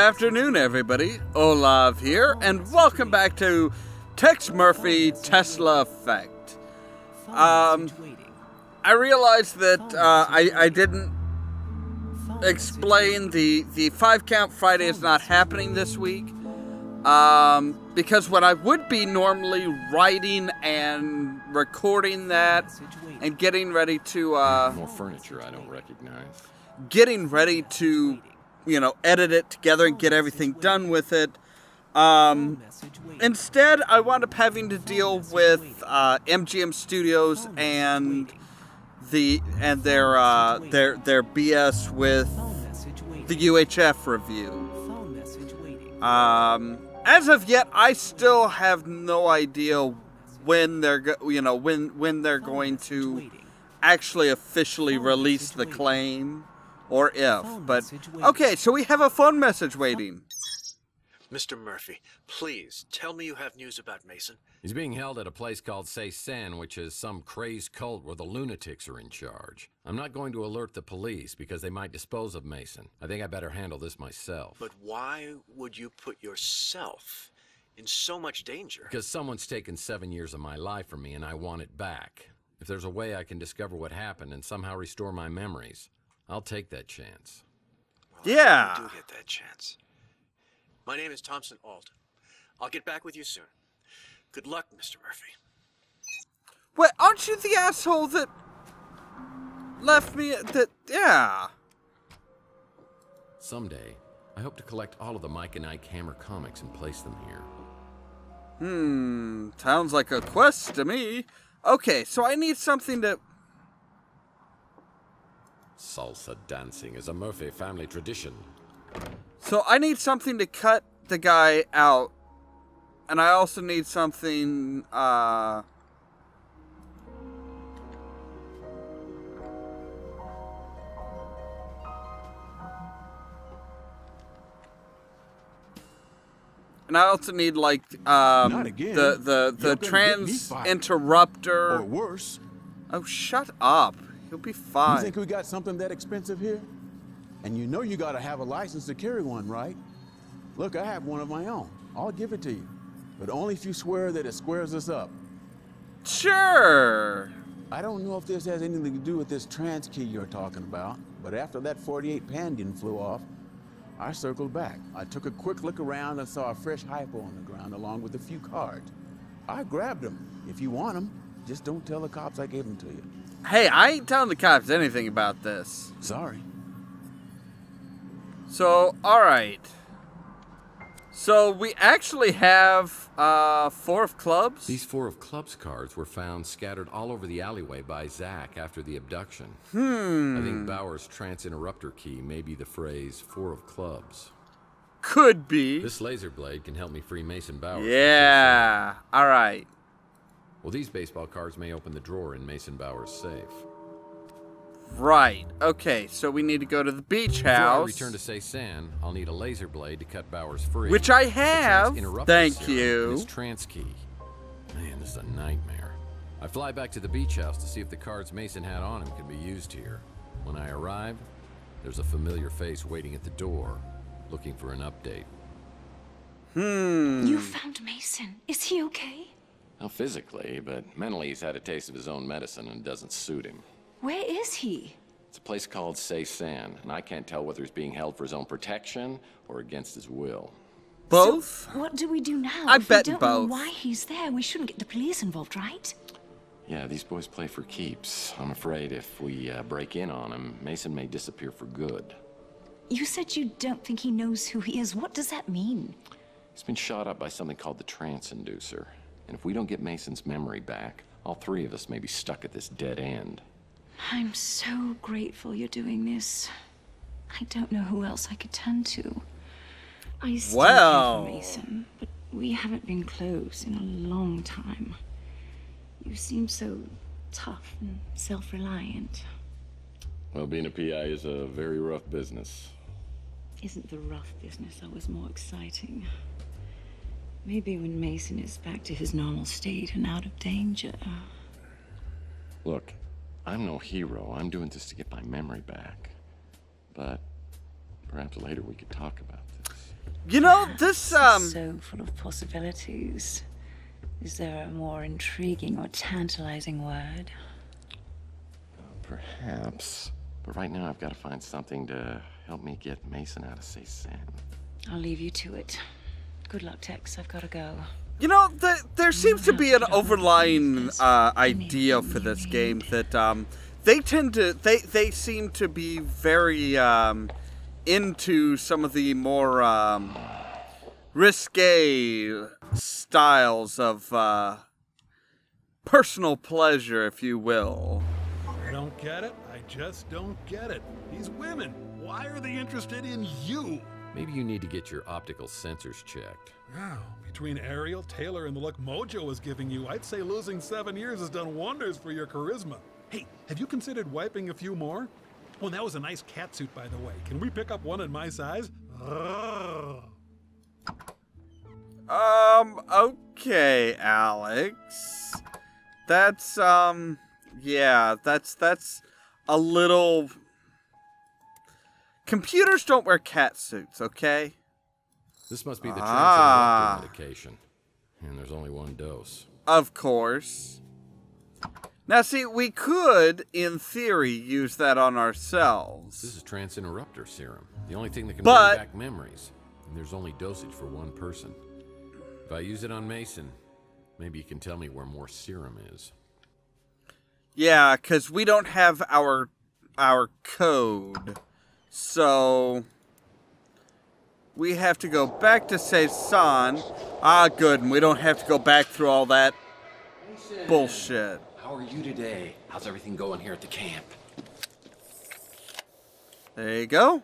afternoon, everybody. Ollamh here, and welcome back to Tex Murphy Tesla Effect. I realized that I didn't explain the 5-Count Friday is not happening this week. Because when I would be normally writing and recording that and getting ready to more furniture I don't recognize. Getting ready to, you know, edit it together and get everything done with it. Instead, I wound up having to deal with MGM Studios and their BS with the UHF review. As of yet, I still have no idea when they're when they're going to actually officially release the claim. Or if, but okay, so we have a phone message waiting. Mr. Murphy, please tell me you have news about Mason. He's being held at a place called Exposition, which is some crazed cult where the lunatics are in charge. I'm not going to alert the police because they might dispose of Mason. I think I better handle this myself. But why would you put yourself in so much danger? Because someone's taken 7 years of my life from me and I want it back. If there's a way I can discover what happened and somehow restore my memories, I'll take that chance. Well, yeah. I do get that chance. My name is Thompson Alt. I'll get back with you soon. Good luck, Mr. Murphy. Wait, aren't you the asshole that left me yeah. Someday, I hope to collect all of the Mike and Ike Hammer comics and place them here. Sounds like a quest to me. Okay, so I need something to... Salsa dancing is a Murphy family tradition. So I need something to cut the guy out. And I also need something, and I also need, like, the trans interrupter. Or worse. Oh, shut up. You'll be fine. You think we got something that expensive here? And you know you gotta have a license to carry one, right? Look, I have one of my own. I'll give it to you. But only if you swear that it squares us up. Sure. I don't know if this has anything to do with this trans key you're talking about, but after that 48 Pandian flew off, I circled back. I took a quick look around and saw a fresh hypo on the ground along with a few cards. I grabbed them. If you want them, just don't tell the cops I gave them to you. Hey, I ain't telling the cops anything about this. Sorry. So, alright. So, we actually have 4 of clubs? These 4 of clubs cards were found scattered all over the alleyway by Zach after the abduction. I think Bauer's trance interrupter key may be the phrase 4 of clubs. Could be. This laser blade can help me free Mason Bauer. Yeah. Alright. Well, these baseball cards may open the drawer in Mason Bauer's safe. Right. Okay, so we need to go to the beach house. Before I return to Exposition, I'll need a laser blade to cut Bauer's free. Which I have. Thank you. This trance key. Man, this is a nightmare. I fly back to the beach house to see if the cards Mason had on him can be used here. When I arrive, there's a familiar face waiting at the door, looking for an update. You found Mason. Is he okay? Not physically, but mentally he's had a taste of his own medicine and it doesn't suit him. Where is he? It's a place called Exposition, and I can't tell whether he's being held for his own protection or against his will. Both? So what do we do now? I if bet we don't both. know why he's there, we shouldn't get the police involved, right? Yeah, these boys play for keeps. I'm afraid if we break in on him, Mason may disappear for good. You said you don't think he knows who he is. What does that mean? He's been shot up by something called the trance inducer. And if we don't get Mason's memory back, all 3 of us may be stuck at this dead end. I'm so grateful you're doing this. I don't know who else I could turn to. I still care for Mason, but we haven't been close in a long time. You seem so tough and self-reliant. Well, being a PI is a very rough business. Isn't the rough business always more exciting? Maybe when Mason is back to his normal state and out of danger. Look, I'm no hero. I'm doing this to get my memory back. But perhaps later we could talk about this. You know, this, So full of possibilities. Is there a more intriguing or tantalizing word? Perhaps. But right now I've got to find something to help me get Mason out of Say San. I'll leave you to it. Good luck, Tex. I've got to go. You know, there seems to be an overlying idea for this game that they seem to be very into some of the more risque styles of personal pleasure, if you will. I don't get it. I just don't get it. These women, why are they interested in you? Maybe you need to get your optical sensors checked. Wow, between Ariel, Taylor, and the look Mojo is giving you, I'd say losing 7 years has done wonders for your charisma. Hey, have you considered wiping a few more? Oh, and that was a nice catsuit, by the way. Can we pick up one in my size? Okay, Alex. That's, yeah, that's a little... Computers don't wear cat suits, okay? This must be the transinterrupter medication. And there's only one dose. Of course. Now, see, we could, in theory, use that on ourselves. This is transinterrupter serum. The only thing that can bring back memories. And there's only dosage for one person. If I use it on Mason, maybe you can tell me where more serum is. Yeah, because we don't have our code. So we have to go back to Say San. Ah, good, and we don't have to go back through all that bullshit. How are you today? How's everything going here at the camp? There you go.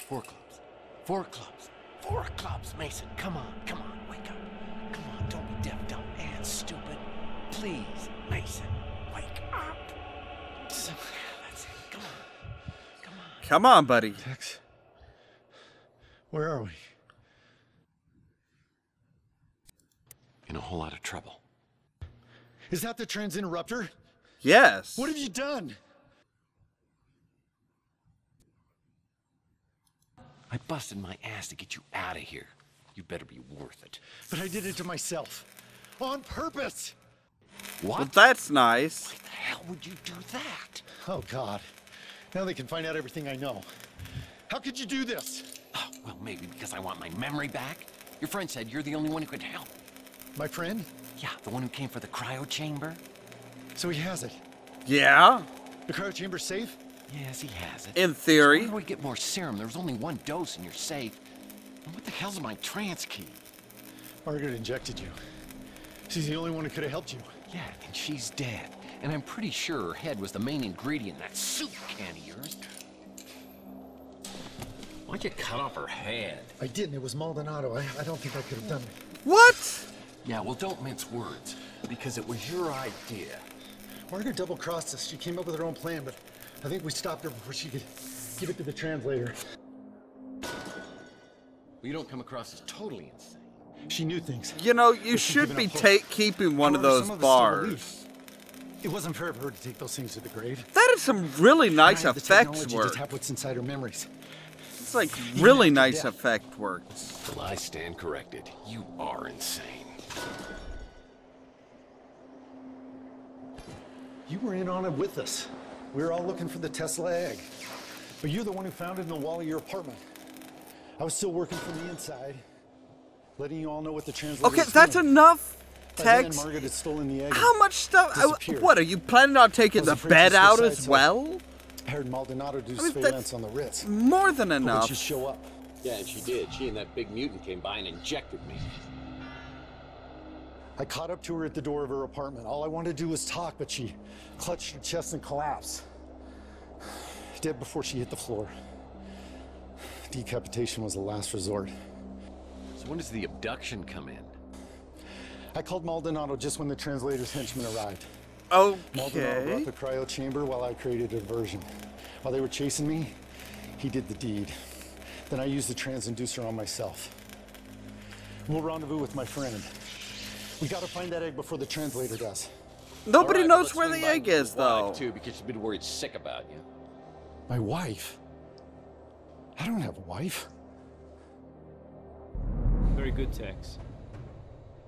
4 clubs. 4 clubs. 4 clubs, Mason. Come on, wake up. Come on, don't be deaf, dumb, and stupid. Please, Mason, wake up. That's it. Come on. Come on, buddy. Tex, where are we? In a whole lot of trouble. Is that the transinterrupter? Yes. What have you done? I busted my ass to get you out of here. You better be worth it. But I did it to myself. On purpose! What? Well, that's nice. Why the hell would you do that? Oh, God. Now they can find out everything I know. How could you do this? Oh, well, maybe because I want my memory back. Your friend said you're the only one who could help. My friend? Yeah, the one who came for the cryo chamber. So he has it. Yeah. The cryo chamber's safe? Yes, he has it. In theory. So where do we get more serum? There was only 1 dose and you're safe. And what the hell's my trans key? Margaret injected you. She's the only one who could have helped you. Yeah, and she's dead. And I'm pretty sure her head was the main ingredient in that soup can of yours. Why'd you cut off her head? I didn't. It was Maldonado. I don't think I could have done it. What? Yeah, well, don't mince words. Because it was your idea. Margaret double-crossed us. She came up with her own plan, but I think we stopped her before she could give it to the translator. Well, you don't come across as totally insane. She knew things. You know, you should be keeping one of those bars. It wasn't fair for her to take those things to the grave. That is some really nice effects To work. tap what's inside her memories. It's like really nice effect work. Well, I stand corrected. You are insane. You were in on it with us. We were all looking for the Tesla egg. But you're the one who found it in the wall of your apartment. I was still working from the inside, letting you all know what the translator Okay, was that's doing. enough, By then, Tex. Margaret had stolen the egg. How much stuff? Disappeared. What, are you planning on taking the bed out as well? I heard Maldonado do I mean, surveillance that's on the Ritz. more than But enough. would she show up? Yeah, and she did. She and that big mutant came by and injected me. I caught up to her at the door of her apartment. All I wanted to do was talk, but she clutched her chest and collapsed. Dead before she hit the floor. Decapitation was the last resort. So when does the abduction come in? I called Maldonado just when the translator's henchmen arrived. Maldonado brought Okay. the cryo chamber while I created a diversion. While they were chasing me, he did the deed. Then I used the transinducer on myself. We'll rendezvous with my friend. We gotta find that egg before the translator does. Nobody All right, knows let's where swing the by egg with your is, though. wife, too, because she's been worried sick about you. My wife? I don't have a wife. Very good, Tex.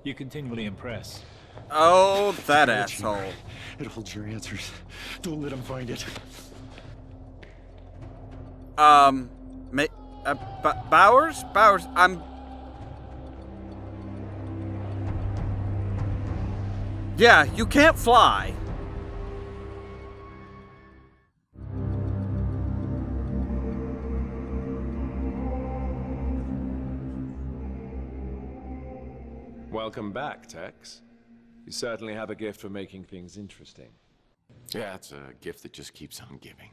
You continually impress. Oh, that asshole. It holds your answers. Don't let him find it. Bowers? Bowers, Yeah, you can't fly. Welcome back, Tex. You certainly have a gift for making things interesting. Yeah, it's a gift that just keeps on giving.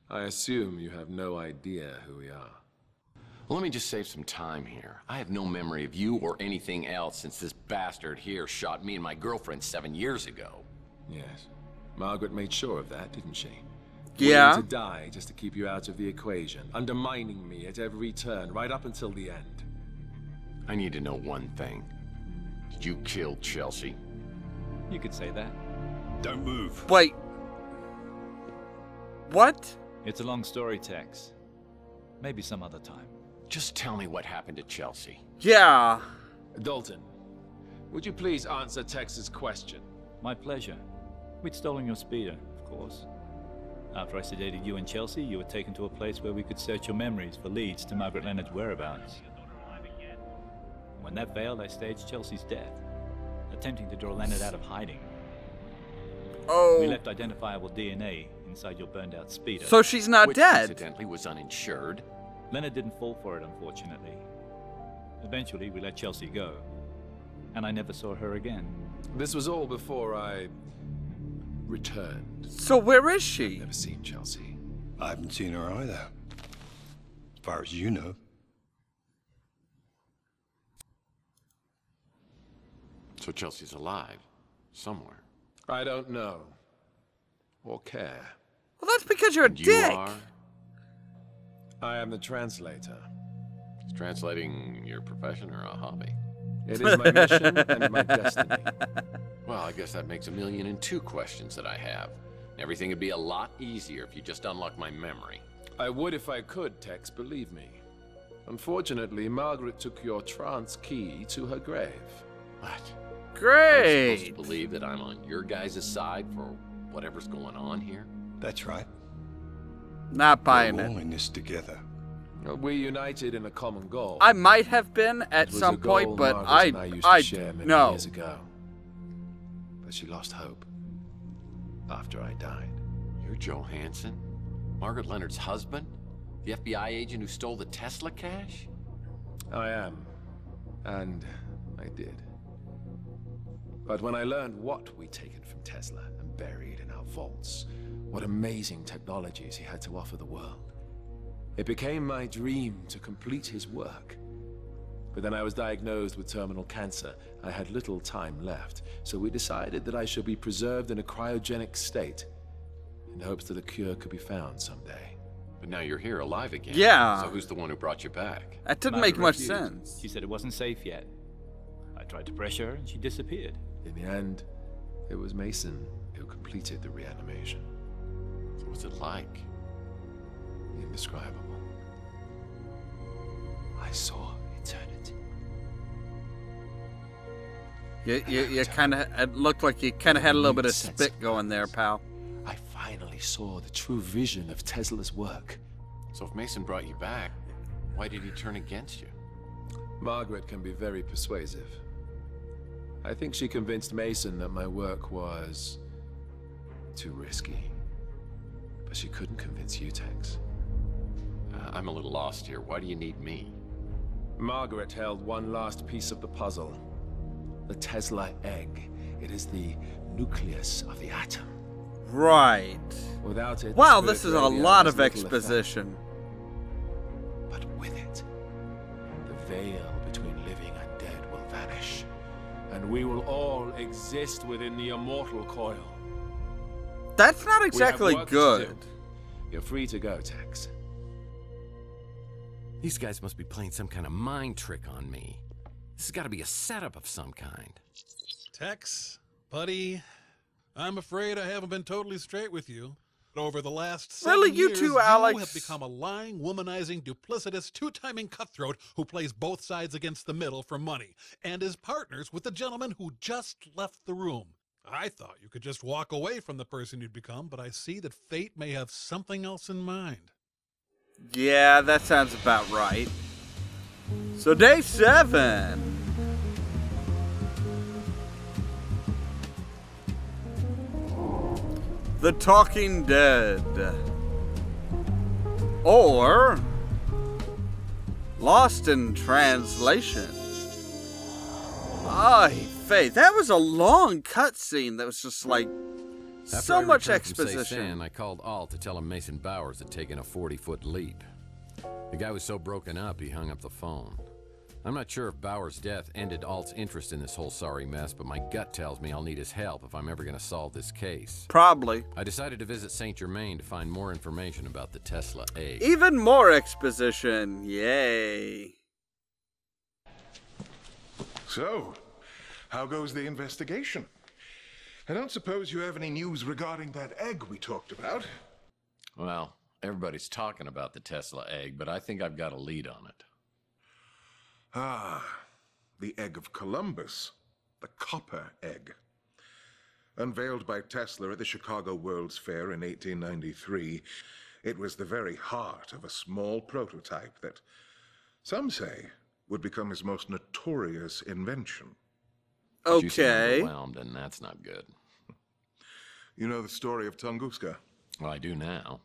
I assume you have no idea who we are. Well, let me just save some time here. I have no memory of you or anything else since this bastard here shot me and my girlfriend 7 years ago. Yes. Margaret made sure of that, didn't she? Yeah. Willing to die just to keep you out of the equation, undermining me at every turn, right up until the end. I need to know one thing. Did you kill Chelsea? You could say that. Don't move. Wait. What? It's a long story, Tex. Maybe some other time. Just tell me what happened to Chelsea. Yeah. Dalton, would you please answer Tex's question? My pleasure. We'd stolen your speeder, of course. After I sedated you and Chelsea, you were taken to a place where we could search your memories for leads to Margaret Leonard's whereabouts. When that failed, I staged Chelsea's death, attempting to draw Leonard out of hiding. Oh. We left identifiable DNA inside your burned-out speeder. So she's not Which, dead. incidentally, was uninsured. Leonard didn't fall for it, unfortunately. Eventually, we let Chelsea go, and I never saw her again. This was all before I returned. So where is she? Never seen Chelsea. I haven't seen her either. As far as you know. So Chelsea's alive. Somewhere. I don't know. Or care. Well, that's because you're a And you dick. are? I am the translator. Is translating your profession or a hobby? It is my mission and my destiny. Well, I guess that makes 1,000,002 questions that I have. Everything would be a lot easier if you just unlocked my memory. I would if I could, Tex, believe me. Unfortunately, Margaret took your trance key to her grave. What? I'm Great. supposed to believe that I'm on your guys' side for whatever's going on here? That's right. Not buying We're all it. in this together. We united in a common goal. I might have been at It was some a goal point, but Margaret and I used to share many no. years ago. But she lost hope after I died. You're Johansson? Margaret Leonard's husband? The FBI agent who stole the Tesla cash? I am. And I did. But when I learned what we'd taken from Tesla and buried in our vaults, what amazing technologies he had to offer the world, it became my dream to complete his work. But then I was diagnosed with terminal cancer. I had little time left, so we decided that I should be preserved in a cryogenic state in hopes that a cure could be found someday. But now you're here alive again. Yeah. So who's the one who brought you back? That didn't Margaret make much refused. sense. She said it wasn't safe yet. I tried to pressure her, and she disappeared. In the end, it was Mason who completed the reanimation. So what's it like? Indescribable. I saw eternity. You kind of, it looked like you kind of had a little bit of spit going there, pal. I finally saw the true vision of Tesla's work. So if Mason brought you back, why did he turn against you? Margaret can be very persuasive. I think she convinced Mason that my work was too risky. But she couldn't convince you, Tex. I'm a little lost here. Why do you need me? Margaret held one last piece of the puzzle. The Tesla egg. It is the nucleus of the atom. Right. Without it, Wow, the this is spirit a radio lot has of little effect. exposition. But with it, the veil between living and dead will vanish, and we will all exist within the immortal coil. That's not We have exactly work to good. do. You're free to go, Tex. These guys must be playing some kind of mind trick on me. This has got to be a setup of some kind. Tex, buddy, I'm afraid I haven't been totally straight with you. But over the last Really, 7 you years, too, Alex? you have become a lying, womanizing, duplicitous, two-timing cutthroat who plays both sides against the middle for money, and is partners with the gentleman who just left the room. I thought you could just walk away from the person you'd become, but I see that fate may have something else in mind. Yeah, that sounds about right. So day 7. The Talking Dead. Or Lost in Translation. Ay, Faith, that was a long cutscene that was just like so much exposition. I called Alt to tell him Mason Bowers had taken a 40-foot leap. The guy was so broken up, he hung up the phone. I'm not sure if Bowers' death ended Alt's interest in this whole sorry mess, but my gut tells me I'll need his help if I'm ever going to solve this case. Probably. I decided to visit St. Germain to find more information about the Tesla egg. Even more exposition. Yay. So, how goes the investigation? I don't suppose you have any news regarding that egg we talked about? Well, everybody's talking about the Tesla egg, but I think I've got a lead on it. Ah, the egg of Columbus, the copper egg. Unveiled by Tesla at the Chicago World's Fair in 1893, it was the very heart of a small prototype that, some say, would become his most notorious invention. Okay. You seem overwhelmed, and that's not good. You know the story of Tunguska? Well, I do now.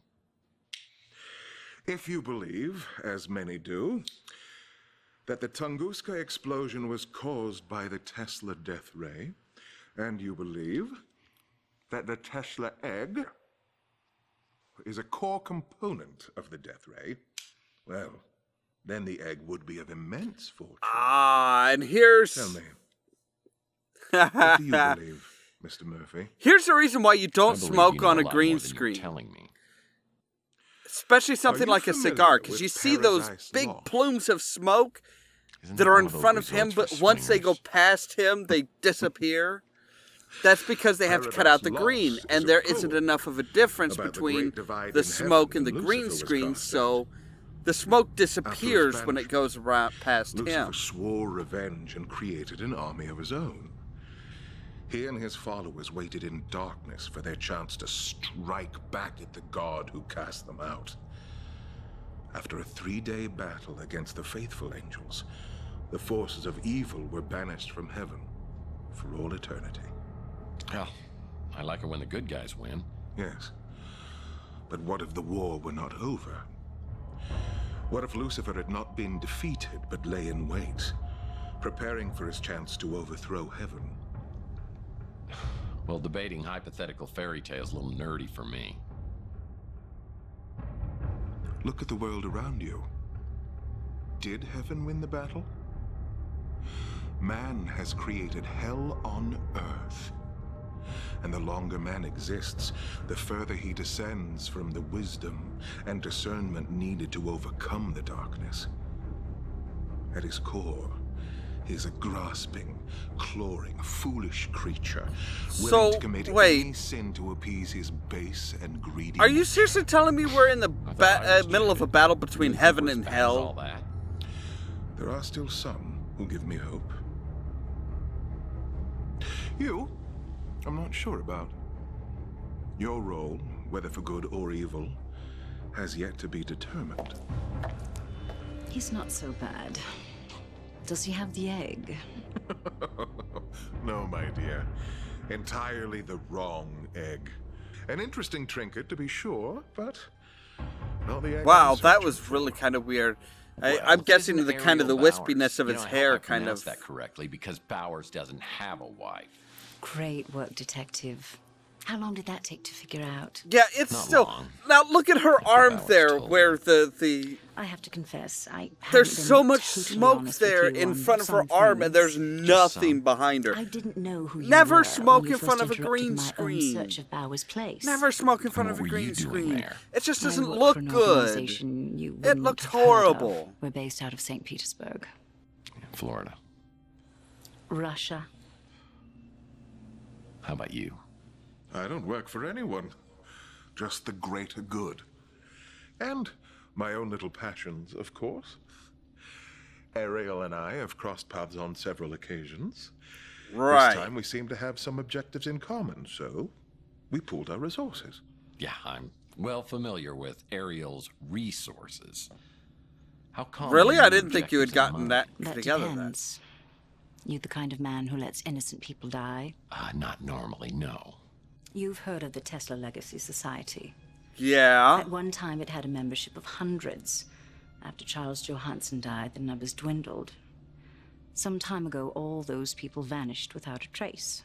If you believe, as many do, that the Tunguska explosion was caused by the Tesla death ray, and you believe that the Tesla egg is a core component of the death ray, well, then the egg would be of immense fortune. Ah, and here's... Tell me, what do you believe, Mr. Murphy? Here's the reason why you don't smoke on a green screen. screen. Telling me. Especially something like a cigar, because you see those big plumes of smoke that are in front of him, but once they go past him, they disappear. That's because they have to cut out the green, and there isn't enough of a difference between the smoke and the green screen, so the smoke disappears when it goes around past him. Lucifer swore revenge and created an army of his own. He and his followers waited in darkness for their chance to strike back at the god who cast them out. After a 3-day battle against the faithful angels, the forces of evil were banished from heaven for all eternity. Well, I like it when the good guys win. Yes. But what if the war were not over? What if Lucifer had not been defeated but lay in wait, preparing for his chance to overthrow heaven? Well, debating hypothetical fairy tales is a little nerdy for me. Look at the world around you. Did heaven win the battle? Man has created hell on earth. And the longer man exists, the further he descends from the wisdom and discernment needed to overcome the darkness. At his core, he is a grasping, clawing, foolish creature, willing to commit any sin to appease his base and greedy. Are you seriously telling me we're in the middle of a battle between heaven and hell? There are still some who give me hope. You, I'm not sure about. Your role, whether for good or evil, has yet to be determined. He's not so bad. Does he have the egg? No, my dear. Entirely the wrong egg. An interesting trinket, to be sure, but not the egg. Wow, that was really kind of weird. I'm guessing the kind of the wispiness of its hair kind of... that correctly because Bowers doesn't have a wife. Great work, detective. How long did that take to figure out? Yeah, it's Not still... long. Now, look at her arm there, where the... I have to confess, There's so much smoke there in front of her arm, and there's nothing behind her. I didn't know who you Never were smoke when you in front first of a green interrupted my own screen. search of Bowers Place. Never smoke in front of a What were you green doing screen. there? It just I doesn't work look for an good. organization you It wouldn't looked have heard of. horrible. We're based out of St. Petersburg. Florida. Russia. How about you? I don't work for anyone. just the greater good. And my own little passions, of course. Ariel and I have crossed paths on several occasions. Right. This time we seem to have some objectives in common, so we pooled our resources. Yeah, I'm well familiar with Ariel's resources. How common Really? are I your didn't think you had objectives gotten among- that together then. Depends. You the kind of man who lets innocent people die? Not normally, no. You've heard of the Tesla Legacy Society. Yeah. At one time, it had a membership of hundreds. After Charles Johansson died, the numbers dwindled. Some time ago, all those people vanished without a trace.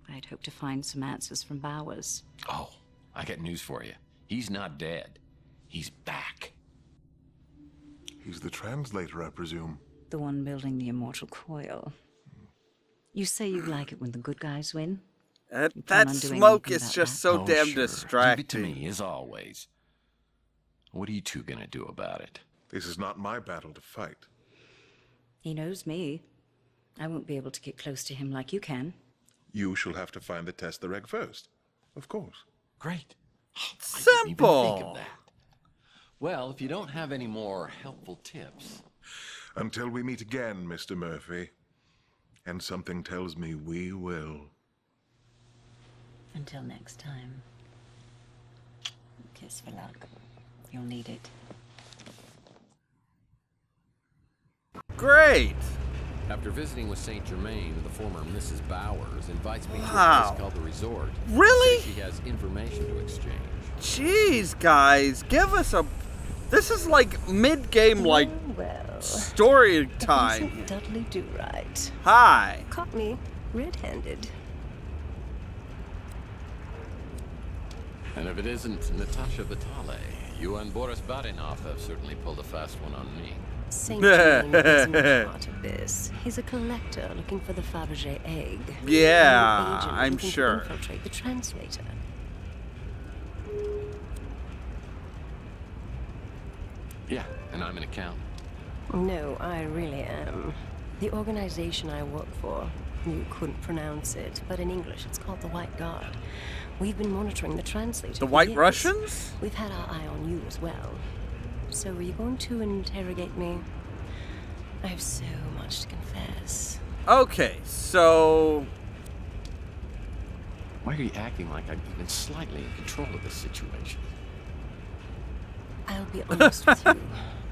I'd hoped to find some answers from Bowers. Oh, I got news for you. He's not dead. He's back. He's the translator, I presume. The one building the immortal coil. You say you like it when the good guys win? That plan on doing smoke anything is about just that? so Oh, damn sure. distracting. Leave it to me, as always. What are you two gonna do about it? This is not my battle to fight. He knows me. I won't be able to get close to him like you can. You shall have to find the Tesla egg first. Of course. Great. Simple. Well, if you don't have any more helpful tips... Until we meet again, Mr. Murphy. And something tells me we will. Until next time. Kiss for luck. You'll need it. Great. After visiting with St. Germain, the former Mrs. Bowers invites me to a Wow. place called the Resort. Really? Says she has information to exchange. Jeez, guys, give us a... This is like mid-game, like, story time. Dudley do right. Hi. Caught me red-handed. And if it isn't Natasha Vitale, you and Boris Barinov have certainly pulled a fast one on me. St. Germain isn't part of this. He's a collector looking for the Fabergé egg. Yeah, An agent I'm looking sure. to infiltrate the translator. Yeah, and I'm an accountant. No, I really am. The organization I work for, you couldn't pronounce it, but in English it's called the White Guard. We've been monitoring the translator. The for White years. Russians? We've had our eye on you as well. So are you going to interrogate me? I have so much to confess. Okay, so... Why are you acting like I'm even slightly in control of this situation? I'll be honest with you.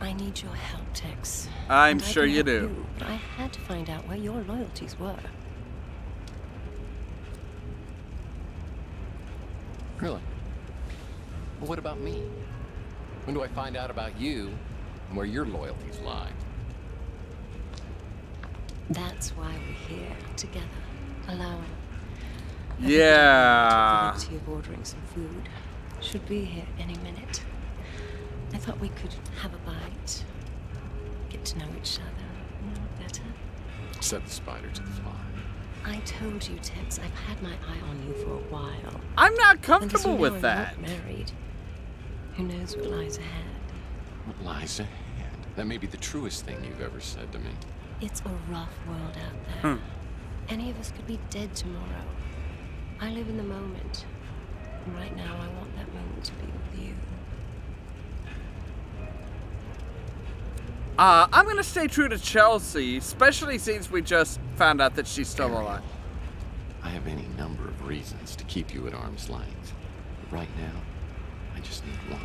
I need your help, Tex. I'm And I sure can you help do. but I had to find out where your loyalties were. Really? Well, what about me? When do I find out about you and where your loyalties lie? That's why we're here together, alone. Yeah. Took the liberty of ordering some food. Should be here any minute. I thought we could have a bite, get to know each other a little better. Set the spider to the fly. I told you, Tex, I've had my eye on you for a while. I'm not And as comfortable you know, with I'm that. not married. Who knows what lies ahead? What lies ahead? That may be the truest thing you've ever said to me. It's a rough world out there. Any of us could be dead tomorrow. I live in the moment. And right now, I want that moment to be with you. I'm gonna stay true to Chelsea, especially since we just found out that she's still alive. I have any number of reasons to keep you at arm's length. But right now, I just need one.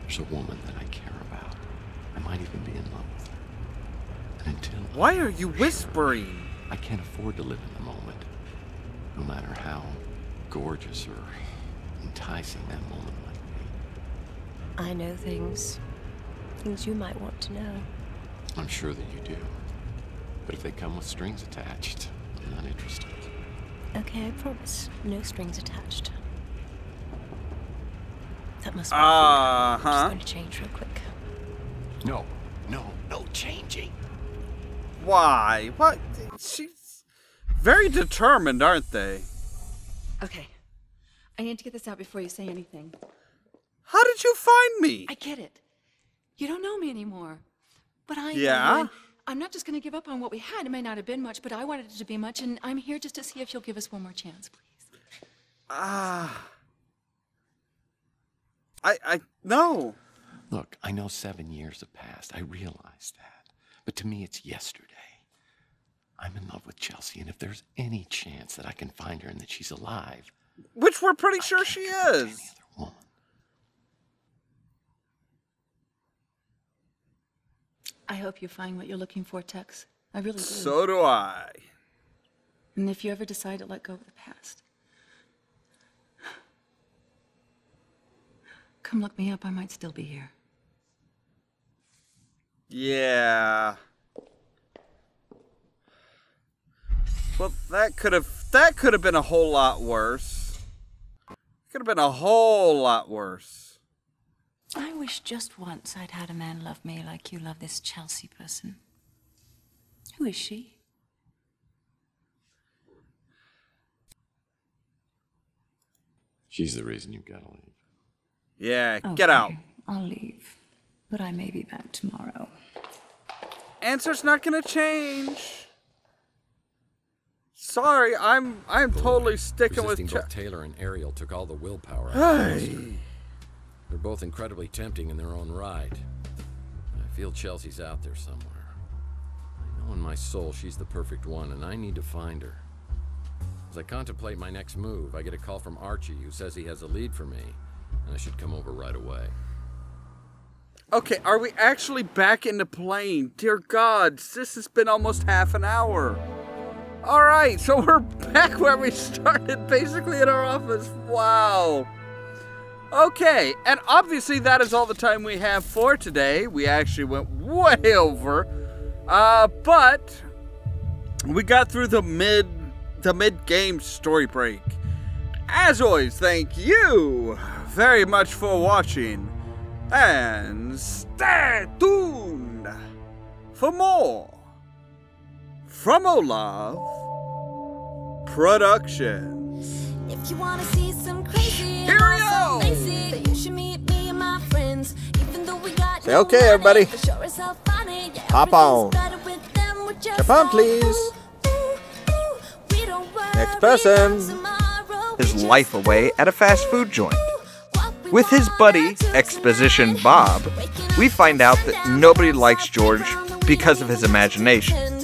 There's a woman that I care about. I might even be in love with her. And until Why are you whispering? I can't afford to live in the moment. No matter how gorgeous or enticing that moment might be. I know things you might want to know. I'm sure that you do. But if they come with strings attached, I'm not interested. Okay, I promise. No strings attached. That must be Uh-huh. I'm just going to change real quick. No changing. Why? What? She's very determined, aren't they? Okay. I need to get this out before you say anything. How did you find me? I get it. You don't know me anymore. But I know Yeah? you, and I'm not just going to give up on what we had. It may not have been much, but I wanted it to be much, and I'm here just to see if you'll give us one more chance, please. No. Look, I know 7 years have passed. I realize that. But to me, it's yesterday. I'm in love with Chelsea, and if there's any chance that I can find her and that she's alive... Which we're pretty sure she is. I hope you find what you're looking for, Tex. I really do. So do I. And if you ever decide to let go of the past, come look me up. I might still be here. Yeah. Well, that could have been a whole lot worse. Could have been a whole lot worse. I wish just once I'd had a man love me like you love this Chelsea person. Who is she? She's the reason you've got to leave. Yeah, Okay, get out. I'll leave, but I may be back tomorrow. Answer's not gonna change. Sorry, I'm totally sticking with both Taylor and Ariel took all the willpower out of Hey. They're both incredibly tempting in their own right. I feel Chelsea's out there somewhere. I know in my soul she's the perfect one, and I need to find her. As I contemplate my next move, I get a call from Archie, who says he has a lead for me, and I should come over right away. Okay, are we actually back into playing? Dear God, this has been almost half an hour. Alright, so we're back where we started, basically in our office. Wow. Okay, and obviously that is all the time we have for today. We actually went way over. But we got through the mid-game story break. As always, thank you very much for watching. And stay tuned for more from Ollamh Productions. If you wanna see some crazy, here we go. Then you should meet me and my friends. Even though we got Say okay, everybody. Hop on. Jump on, please. Next person. His life away at a fast food joint. With his buddy, Exposition Bob, we find out that nobody likes George because of his imagination.